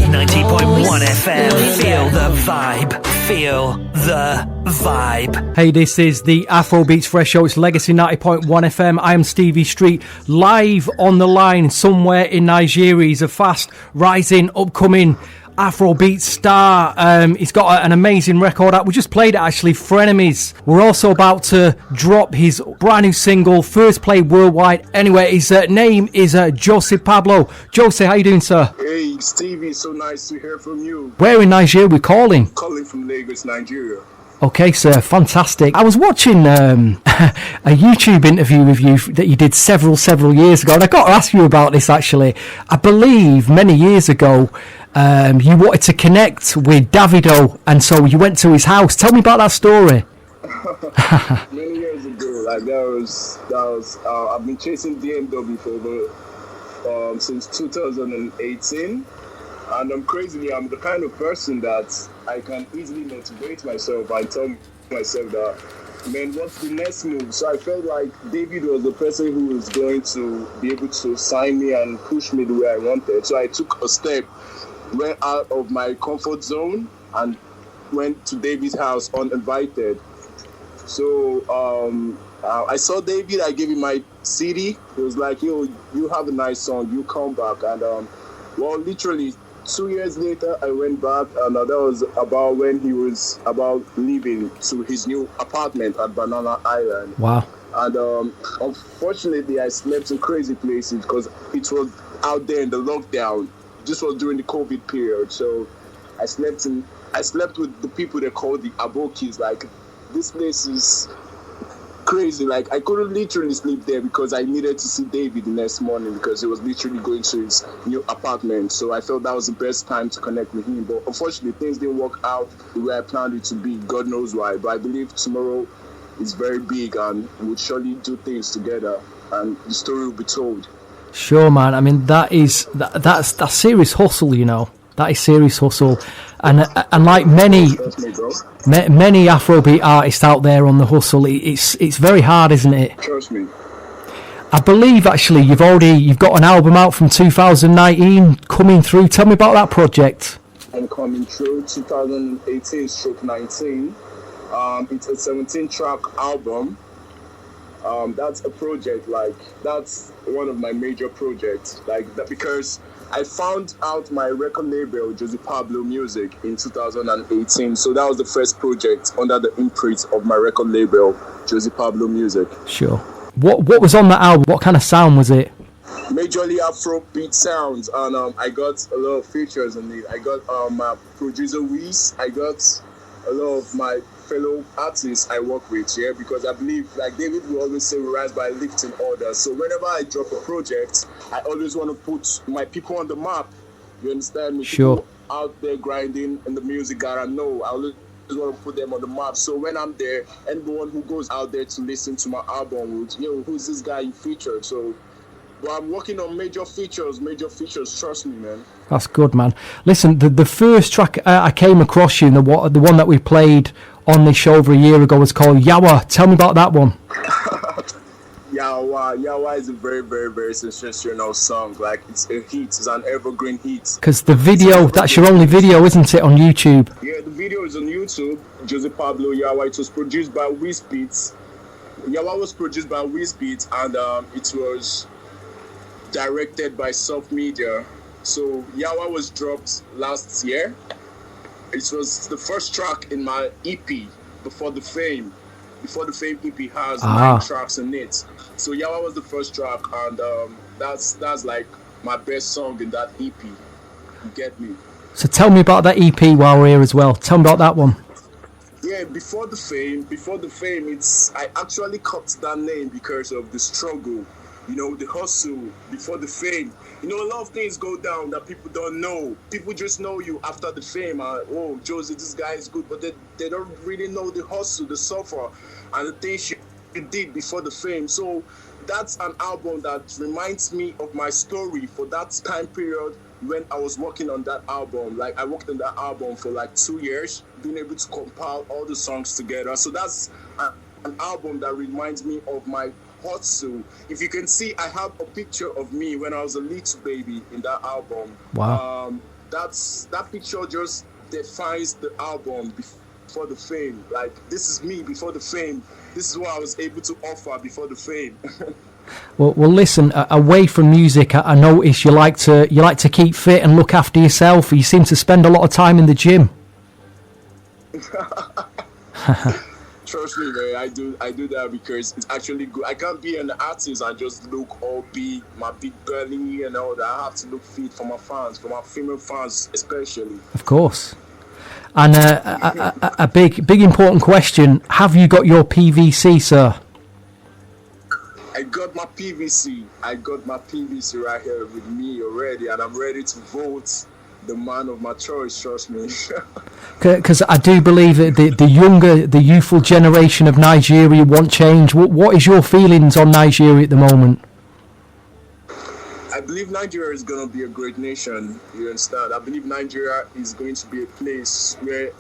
90.1 FM. Feel the vibe. Feel the vibe. Hey, this is the Afrobeats Fresh Show. It's Legacy 90.1 FM. I am Stevie Street, live on the line somewhere in Nigeria. He's a fast rising, upcoming Afrobeat star. He's got an amazing record out. We just played it actually, Frenemies. We're also about to drop his brand new single, first play worldwide. Anyway, his name is Jozzypablo. Jose, how you doing, sir? Hey, Stevie, so nice to hear from you. Where in Nigeria we calling? Calling from Lagos, Nigeria. Okay, sir, fantastic. I was watching a YouTube interview with you that you did several years ago, and I got to ask you about this actually. I believe many years ago you wanted to connect with Davido, and so you went to his house. Tell me about that story. Many years ago, like that was I've been chasing BMW for since 2018. And crazily, I'm the kind of person that I can easily motivate myself and tell myself that, man, what's the next move? So I felt like David was the person who was going to be able to sign me and push me the way I wanted. So I took a step, went out of my comfort zone and went to David's house uninvited. So I saw David, I gave him my CD. He was like, yo, you have a nice song, you come back. And well, literally 2 years later, I went back, and that was about when he was about leaving to his new apartment at Banana Island. Wow. And unfortunately, I slept in crazy places because it was out there in the lockdown. This was during the COVID period. So I slept with the people they call the Abokis. Like, this place is crazy. Like, I couldn't literally sleep there because I needed to see David the next morning because he was literally going to his new apartment. So I felt that was the best time to connect with him. But unfortunately, things didn't work out the way I planned it to be. God knows why. But I believe tomorrow is very big and we'll surely do things together and the story will be told. Sure, man. I mean, that's serious hustle, you know. That is serious hustle. And like many Afrobeat artists out there on the hustle, it's very hard, isn't it? Trust me. I believe actually you've got an album out from 2019 coming through. Tell me about that project. I'm coming through 2018/19. It's a 17-track album. That's a project, like that's one of my major projects, like that, because I found out my record label, Jozzypablo Music, in 2018. So that was the first project under the imprint of my record label, Jozzypablo Music. Sure. What was on that album? What kind of sound was it? Majorly Afrobeat sounds, and I got a lot of features in it. I got my producer Wiz. I got a lot of my fellow artists I work with, yeah, because I believe, like David will always say, we rise by lifting others. So whenever I drop a project, I always want to put my people on the map. You understand me? Sure. People out there grinding in the music that I know, I always want to put them on the map. So when I'm there, anyone who goes out there to listen to my album would, yo, who's this guy you featured? So, but I'm working on major features, trust me, man. That's good, man. Listen, the first track I came across you, the one that we played on this show over a year ago, was called Yawa. Tell me about that one. Yawa is a very, very, very sensational song. Like, it's a hit, it's an evergreen hit. Because the video, that's your only video, isn't it, on YouTube? Yeah, the video is on YouTube. Jozzypablo Yawa. It was produced by Wizbeats. Yawa was produced by Wizbeats, and it was directed by Soft Media. So Yawa was dropped last year. It was the first track in my EP, Before the Fame. Before the Fame EP has 9 tracks in it. So Yawa was the first track, and that's like my best song in that EP. You get me? So tell me about that EP while we're here as well. Tell me about that one. Yeah, Before the Fame, I actually cut that name because of the struggle, you know, the hustle before the fame. You know, a lot of things go down that people don't know. People just know you after the fame. Oh, Josie, this guy is good, but they don't really know the hustle, the suffer, and the things you did before the fame. So that's an album that reminds me of my story for that time period when I was working on that album. Like, I worked on that album for like 2 years, being able to compile all the songs together. So that's an album that reminds me of my hustle. If you can see, I have a picture of me when I was a little baby in that album. Wow. that picture just defines the album before the fame. Like, this is me before the fame. This is what I was able to offer before the fame. Well, listen. Away from music, I notice you like to keep fit and look after yourself. You seem to spend a lot of time in the gym. Trust me, man. I do that because it's actually good. I can't be an artist and just look all big, my big belly and all that. I have to look fit for my fans, for my female fans especially. Of course. And a big important question: have you got your PVC, sir? I got my PVC. I got my PVC right here with me already, and I'm ready to vote the man of my choice. Trust me. Because I do believe that the youthful generation of Nigeria want change. What is your feelings on Nigeria at the moment? I believe Nigeria is going to be a great nation. You understand? I believe Nigeria is going to be a place where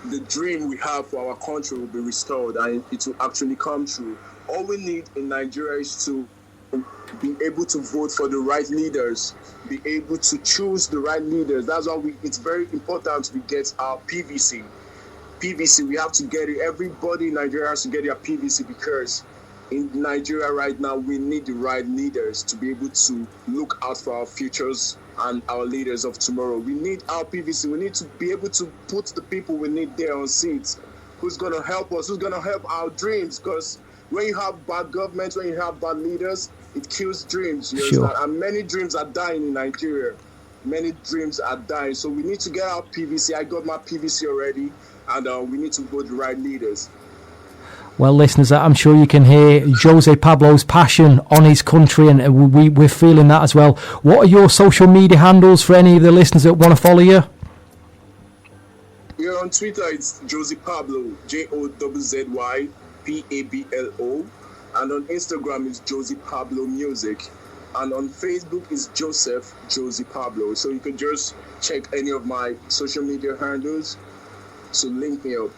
the dream we have for our country will be restored and it will actually come true. All we need in Nigeria is to be able to vote for the right leaders, be able to choose the right leaders. That's why it's very important we get our PVC. PVC, we have to get it. Everybody in Nigeria has to get their PVC because in Nigeria right now, we need the right leaders to be able to look out for our futures and our leaders of tomorrow. We need our PVC. We need to be able to put the people we need there on seats. Who's going to help us? Who's going to help our dreams? Because when you have bad government, when you have bad leaders, it kills dreams. You Sure. understand? And many dreams are dying in Nigeria. Many dreams are dying. So we need to get our PVC. I got my PVC already. And we need to vote the right leaders. Well, listeners, I'm sure you can hear Jozzypablo's passion on his country, and we're feeling that as well. What are your social media handles for any of the listeners that want to follow you? Here on Twitter, it's Jozzypablo, Jozzypablo. And on Instagram, it's Jozzypablo Music. And on Facebook, it's Joseph Jozzypablo. So you can just check any of my social media handles to link me up.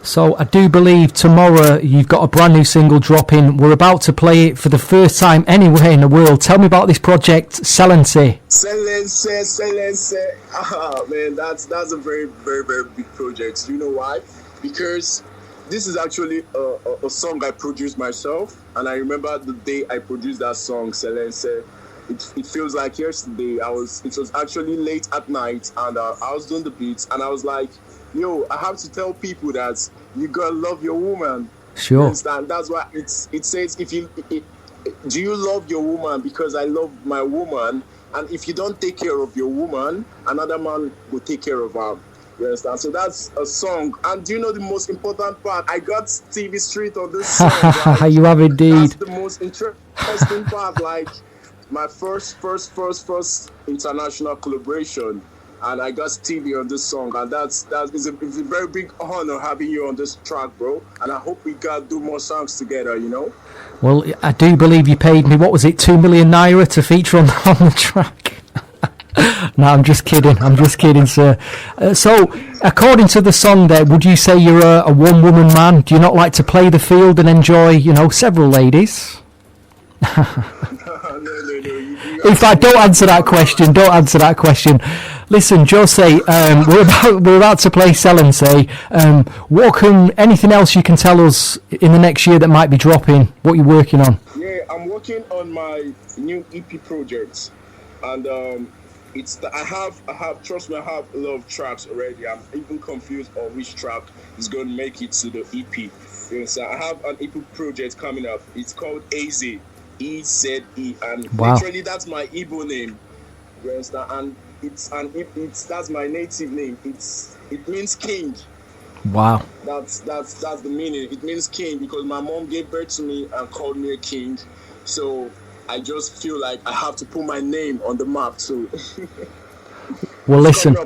So I do believe tomorrow you've got a brand new single dropping. We're about to play it for the first time anywhere in the world. Tell me about this project, Selense. Selense. Ah, man, that's a very, very, very big project. You know why? Because this is actually a song I produced myself. And I remember the day I produced that song, Selense. It feels like yesterday. It was actually late at night, and I was doing the beats, and I was like, yo, I have to tell people that you gotta love your woman. Sure. You understand? That's why it says, do you love your woman? Because I love my woman, and if you don't take care of your woman, another man will take care of her. You understand? So that's a song. And do you know the most important part? I got Stevie Street on this song. Right? You have indeed. That's the most interesting part. Like my first international collaboration. And I got Stevie on this song, and it's a very big honor having you on this track, bro. And I hope we can do more songs together, you know? Well, I do believe you paid me, what was it, 2 million naira to feature on the track? No, I'm just kidding, sir. So, according to the song there, would you say you're a one-woman man? Do you not like to play the field and enjoy, several ladies? No. In fact, don't answer that question. Listen, Jose, we're about to play Selense. Anything else you can tell us in the next year that might be dropping? What you're working on? Yeah, I'm working on my new EP project, and trust me, I have a lot of tracks already. I'm even confused on which track is going to make it to the EP. You know, I have an EP project coming up. It's called Eze, E-Z-E, and wow. Literally that's my Igbo name. You understand? And that's my native name. It means king. Wow. That's the meaning. It means king because my mom gave birth to me and called me a king. So I just feel like I have to put my name on the map too. Well, listen,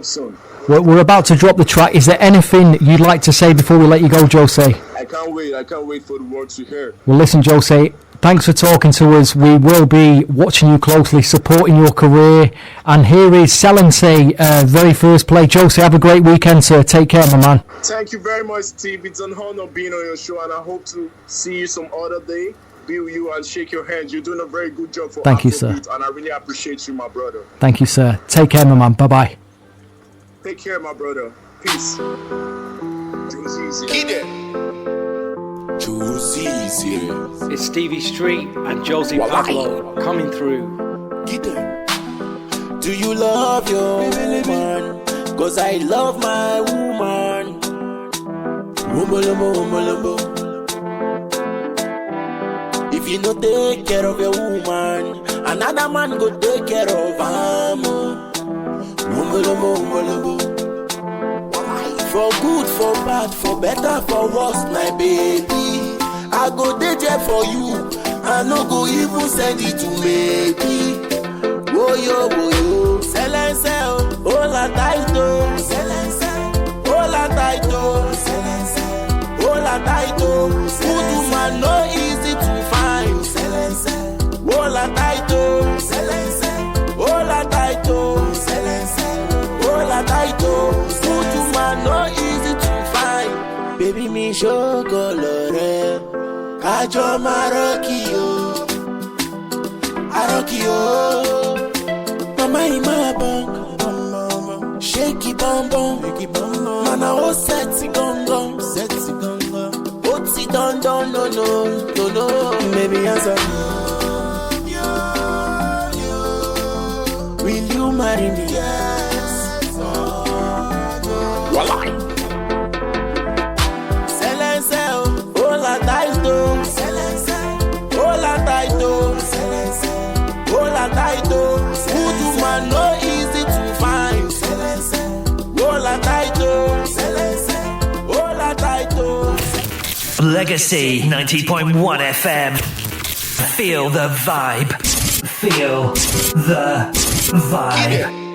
we're about to drop the track. Is there anything you'd like to say before we let you go, Jose? I can't wait for the world to hear. Well, listen, Jose, thanks for talking to us. We will be watching you closely, supporting your career. And here is Selense, very first play. Jose, have a great weekend, sir. Take care, my man. Thank you very much, Steve. It's an honor being on your show, and I hope to see you some other day. bill you and shake your hands. You're doing a very good job for Thank you, sir. Afrobeat, and I really appreciate you, my brother. Thank you, sir. Take care, my man. Bye-bye. Take care, my brother. Peace. Jozzy's here. Jozzy's here. It's Stevie Street and Jozzypablo coming through. Do you love your woman? Cause I love my woman. Woman. If you no take care of your woman, another man go take care of am. Woman. For good, for bad, for better, for worse, my baby. I go there for you. I no go even send it to maybe. Woyo, silence, oh la taito, silence, oh la taito, silence, oh la taito. Good man no easy to find, silence, oh la taito, silence, oh la taito, silence, oh la taito. Good man no easy to find. Baby me show colore, kajo marokio, arokio. Mama in my bank, shake it bum bum, mana o sexy gong gong, oti don no, baby answer me. Will you marry me? Yes. Walai. Silence, oh la taito, silence, oh la taito, silence, oh la taito. Good man no easy to find. Oh la taito, oh la taito. Legacy 90.1 FM. Feel the vibe. Feel the vibe.